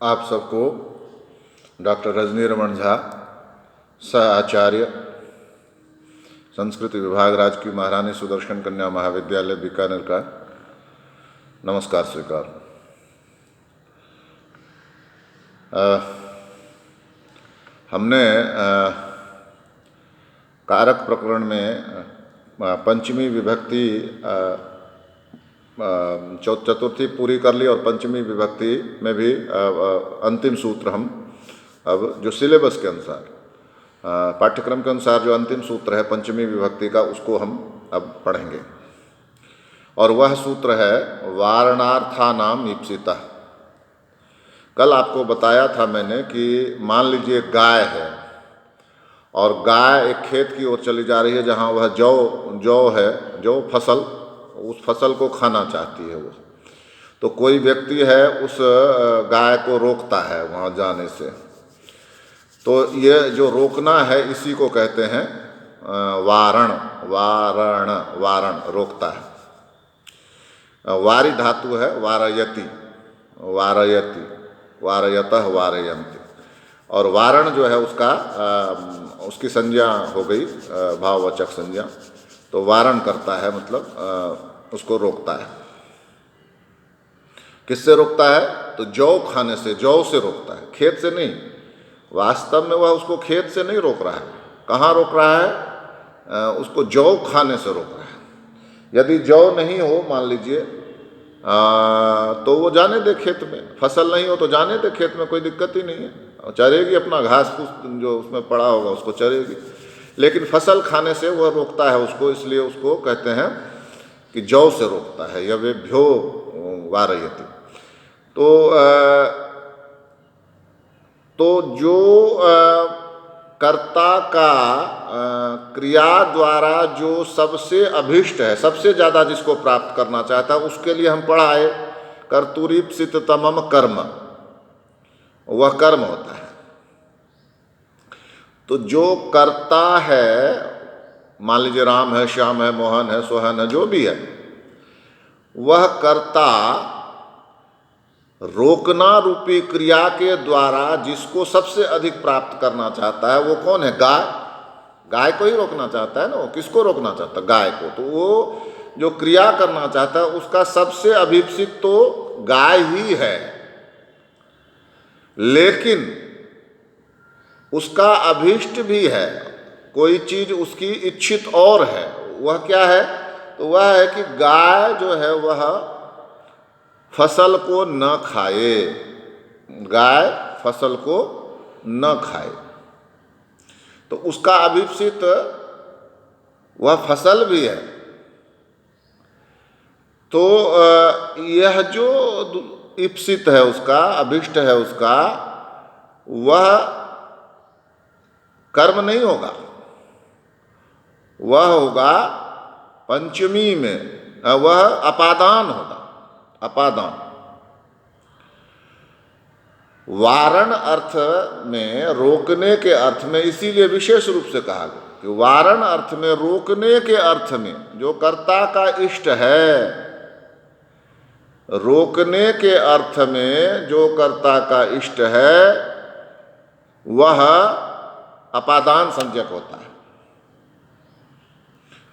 आप सबको डॉक्टर रजनी रमन झा, सह आचार्य, संस्कृत विभाग, राजकीय महारानी सुदर्शन कन्या महाविद्यालय बीकानेर का नमस्कार स्वीकार। हमने कारक प्रकरण में पंचमी विभक्ति चतुर्थी पूरी कर ली और पंचमी विभक्ति में भी अंतिम सूत्र हम अब जो सिलेबस के अनुसार पाठ्यक्रम के अनुसार जो अंतिम सूत्र है पंचमी विभक्ति का, उसको हम अब पढ़ेंगे। और वह सूत्र है वारणार्थानाम ईप्सिता। कल आपको बताया था मैंने कि मान लीजिए गाय है और गाय एक खेत की ओर चली जा रही है जहाँ वह जौ है, जो फसल, उस फसल को खाना चाहती है वो। तो कोई व्यक्ति है उस गाय को रोकता है वहाँ जाने से। तो ये जो रोकना है इसी को कहते हैं वारण। रोकता है। वारी धातु है वारयति, वारयतः वारयन्ति। और वारण जो है उसकी संज्ञा हो गई भाववाचक संज्ञा। तो वारण करता है मतलब उसको रोकता है। किससे रोकता है? तो जौ खाने से, जौ से रोकता है, खेत से नहीं। वास्तव में वह उसको खेत से नहीं रोक रहा है। कहाँ रोक रहा है? उसको जौ खाने से रोक रहा है। यदि जौ नहीं हो मान लीजिए तो वो जाने दे खेत में, फसल नहीं हो तो जाने दे खेत में, कोई दिक्कत ही नहीं है, चरेगी अपना, घास फूस जो उसमें पड़ा होगा उसको चरेगी। लेकिन फसल खाने से वह रोकता है उसको, इसलिए उसको कहते हैं कि जौ से रोकता है। यवेभ्यो वारयति। तो जो कर्ता का क्रिया द्वारा जो सबसे अभिष्ट है, सबसे ज़्यादा जिसको प्राप्त करना चाहता है, उसके लिए हम पढ़ाए कर्तुरीप्सिततमम कर्म, वह कर्म होता है। तो जो कर्ता है, मान लीजिए राम है, श्याम है, मोहन है, सोहन है, जो भी है, वह कर्ता रोकना रूपी क्रिया के द्वारा जिसको सबसे अधिक प्राप्त करना चाहता है वो कौन है? गाय को ही रोकना चाहता है ना। वो किसको रोकना चाहता है? गाय को। तो वो जो क्रिया करना चाहता है उसका सबसे अभिप्सित तो गाय ही है। लेकिन उसका अभिष्ट भी है, कोई चीज उसकी इच्छित और है। वह क्या है? तो वह है कि गाय जो है वह फसल को न खाए, गाय फसल को न खाए। तो उसका अभिप्सित वह फसल भी है। तो यह जो इप्सित है उसका, अभिष्ट है उसका, वह कर्म नहीं होगा, वह होगा पंचमी में, वह अपादान होगा। अपादान वारण अर्थ में, रोकने के अर्थ में, इसीलिए विशेष रूप से कहा गया कि वारण अर्थ में, रोकने के अर्थ में, जो कर्ता का इष्ट है, रोकने के अर्थ में जो कर्ता का इष्ट है वह अपादान संज्ञक होता है।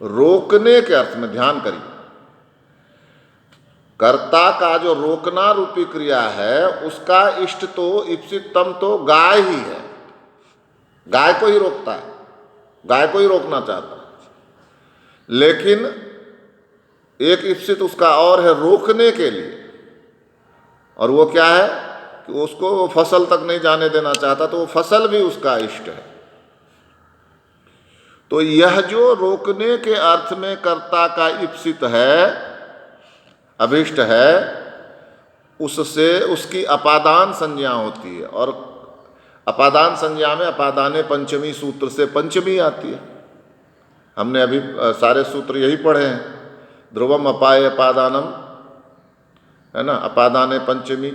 रोकने के अर्थ में ध्यान करिए, कर्ता का जो रोकना रूपी क्रिया है उसका इष्ट तो इप्सितम तो गाय ही है। गाय को ही रोकता है, गाय को ही रोकना चाहता है। लेकिन एक इप्सित उसका और है रोकने के लिए, और वो क्या है कि उसको वो फसल तक नहीं जाने देना चाहता, तो वो फसल भी उसका इष्ट है। तो यह जो रोकने के अर्थ में कर्ता का इप्सित है, अभिष्ट है, उससे उसकी अपादान संज्ञा होती है। और अपादान संज्ञा में अपादाने पंचमी सूत्र से पंचमी आती है। हमने अभी सारे सूत्र यही पढ़े हैं। ध्रुवम अपाय अपादानम, है ना, अपादाने पंचमी,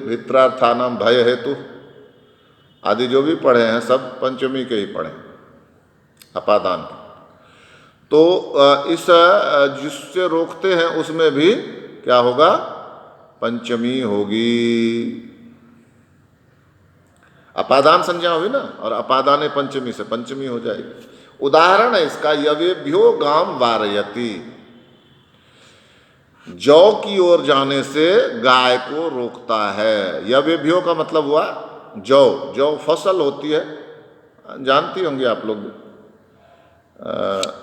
भित्रार्थानाम भय हेतु आदि जो भी पढ़े हैं सब पंचमी के ही पढ़े, अपादान के। तो इस जिससे रोकते हैं उसमें भी क्या होगा? पंचमी होगी। अपादान संज्ञा हुई ना, और अपादाने पंचमी से पंचमी हो जाएगी। उदाहरण है इसका, यवेभ्यो गाम वारयति, जौ की ओर जाने से गाय को रोकता है। यवेभ्यो का मतलब हुआ जौ। जौ फसल होती है, जानती होंगे आप लोग।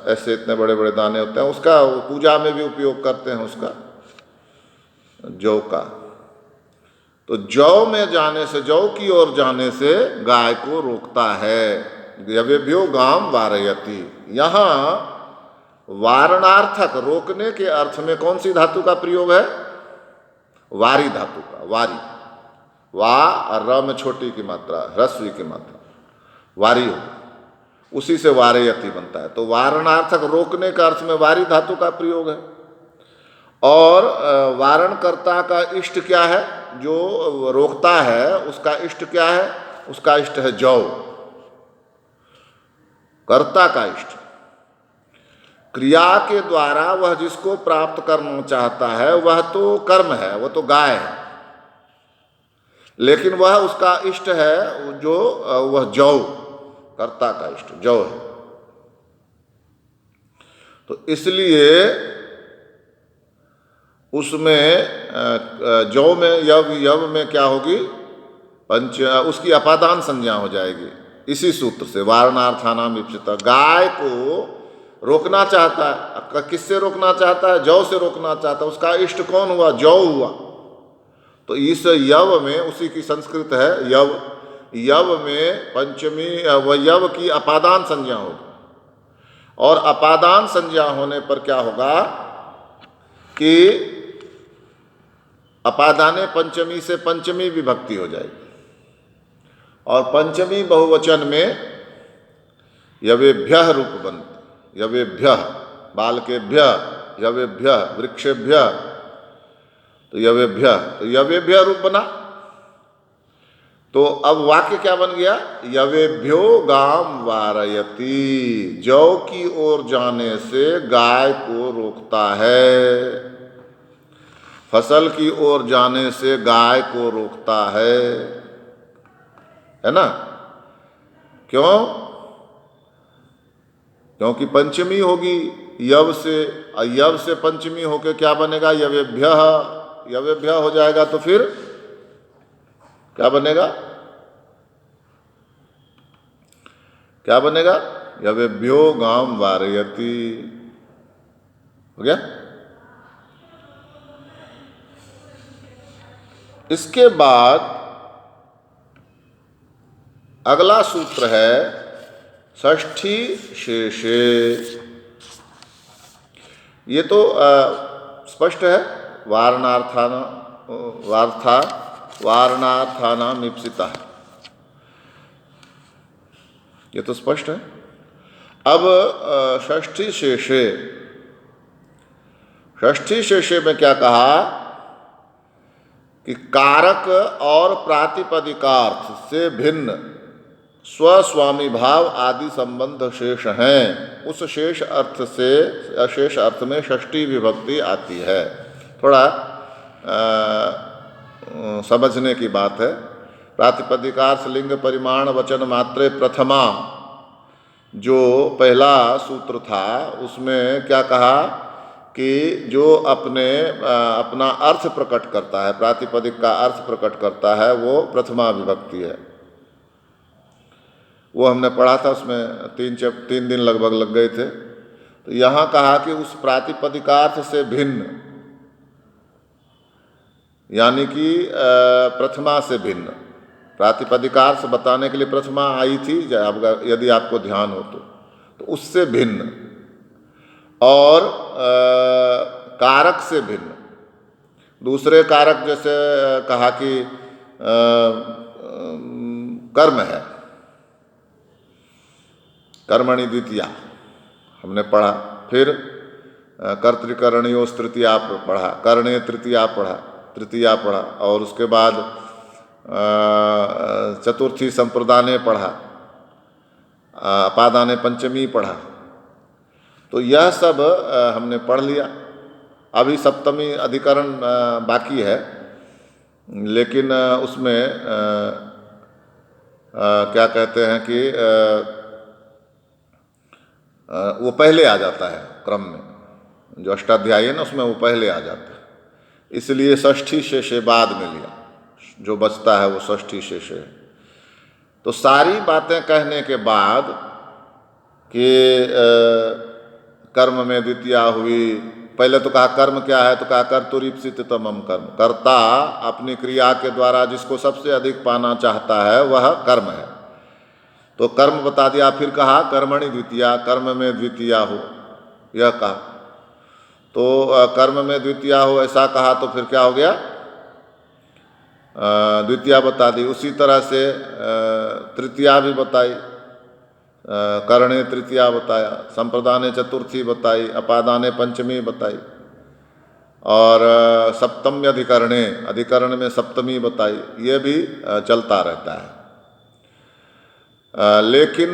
ऐसे इतने बड़े बड़े दाने होते हैं, उसका पूजा में भी उपयोग करते हैं उसका, जौ का। तो जौ में जाने से, जौ की ओर जाने से गाय को रोकता है। यवेभ्यो गाम वारयति, यहाँ वारणार्थक रोकने के अर्थ में कौन सी धातु का प्रयोग है? वारी धातु का। वारी, वा और र में छोटी की मात्रा, ह्रस्वी की मात्रा, वारी हो, उसी से वारयति बनता है। तो वारणार्थक रोकने का अर्थ में वारी धातु का प्रयोग है। और वारणकर्ता का इष्ट क्या है? जो रोकता है उसका इष्ट क्या है? उसका इष्ट है जौ, कर्ता का इष्ट। क्रिया के द्वारा वह जिसको प्राप्त करना चाहता है वह तो कर्म है, वह तो गाय है, लेकिन वह उसका इष्ट है जो वह जौ, कर्ता का इष्ट जौ है। तो इसलिए उसमें जौ में यव में क्या होगी? उसकी अपादान संज्ञा हो जाएगी इसी सूत्र से, वारणार्थानाम इप्सिता। गाय को रोकना चाहता है, किससे रोकना चाहता है? जौ से रोकना चाहता है। उसका इष्ट कौन हुआ? जौ हुआ। तो इस यव में, उसी की संस्कृत है यव, यव में पंचमी व यव की अपादान संज्ञा होगी। और अपादान संज्ञा होने पर क्या होगा कि अपादाने पंचमी से पंचमी विभक्ति हो जाएगी। और पंचमी बहुवचन में यवेभ्यः रूप बनते, यवेभ्यः, बालकेभ्यः, यवेभ्यः, वृक्षेभ्यः, तो यवेभ्यः, तो यवेभ्यः रूप बना। तो अब वाक्य क्या बन गया? यवेभ्यो गाम वारयति, जौ की ओर जाने से गाय को रोकता है, फसल की ओर जाने से गाय को रोकता है ना? क्यों? क्योंकि पंचमी होगी यव से, यव से पंचमी होके क्या बनेगा? यवेभ्यः, यवेभ्यः हो जाएगा। तो फिर क्या बनेगा? क्या बनेगा? यवेभ्यो गाम वारयति, हो गया। इसके बाद अगला सूत्र है षष्ठी शेषे। ये तो स्पष्ट है, वारणार्थानाम इप्सिता, ये तो स्पष्ट है। अब षष्ठी शेषे, षष्ठी शेषे में क्या कहा कि कारक और प्रातिपदिकार्थ से भिन्न स्वस्वामी भाव आदि संबंध शेष हैं। उस शेष अर्थ से अशेष अर्थ में षष्ठी विभक्ति आती है। थोड़ा समझने की बात है। प्रातिपदिकार्थ लिंग परिमाण वचन मात्रे प्रथमा, जो पहला सूत्र था उसमें क्या कहा कि जो अपना अर्थ प्रकट करता है, प्रातिपदिक का अर्थ प्रकट करता है, वो प्रथमा विभक्ति है। वो हमने पढ़ा था, उसमें 3 दिन लगभग लग गए थे। तो यहाँ कहा कि उस प्रातिपदिकार्थ से भिन्न, यानी कि प्रथमा से भिन्न, प्रातिपदिकार्थ बताने के लिए प्रथमा आई थी, यदि आपको ध्यान हो तो उससे भिन्न, और कारक से भिन्न, दूसरे कारक जैसे कहा कि कर्म है, कर्मणि द्वितीया हमने पढ़ा, फिर कर्तृकरणियों तृतीया पढ़ा, कर्णे तृतीया पढ़ा, और उसके बाद चतुर्थी संप्रदाने पढ़ा, अपादाने पंचमी पढ़ा। तो यह सब हमने पढ़ लिया। अभी सप्तमी अधिकरण बाकी है, लेकिन उसमें क्या कहते हैं कि वो पहले आ जाता है क्रम में, जो अष्टाध्यायी है ना उसमें वो पहले आ जाता है, इसलिए षष्ठी शेषे बाद में लिया, जो बचता है वो षष्ठी शेषे है। तो सारी बातें कहने के बाद कि कर्म में द्वितीया हुई, पहले तो कहा कर्म क्या है, तो कहा कर्तुरीप्सित तमम कर्म, कर्ता अपनी क्रिया के द्वारा जिसको सबसे अधिक पाना चाहता है वह कर्म है, तो कर्म बता दिया। फिर कहा कर्मणि द्वितीया, कर्म में द्वितीया हो, यह कहा। तो कर्म में द्वितीया हो ऐसा कहा तो फिर क्या हो गया, द्वितीया बता दी। उसी तरह से तृतीया भी बताई, करणे तृतीया बताया, संप्रदाने चतुर्थी बताई, अपादाने पंचमी बताई, और सप्तमी अधिकरणे, अधिकरण में सप्तमी बताई। ये भी चलता रहता है। लेकिन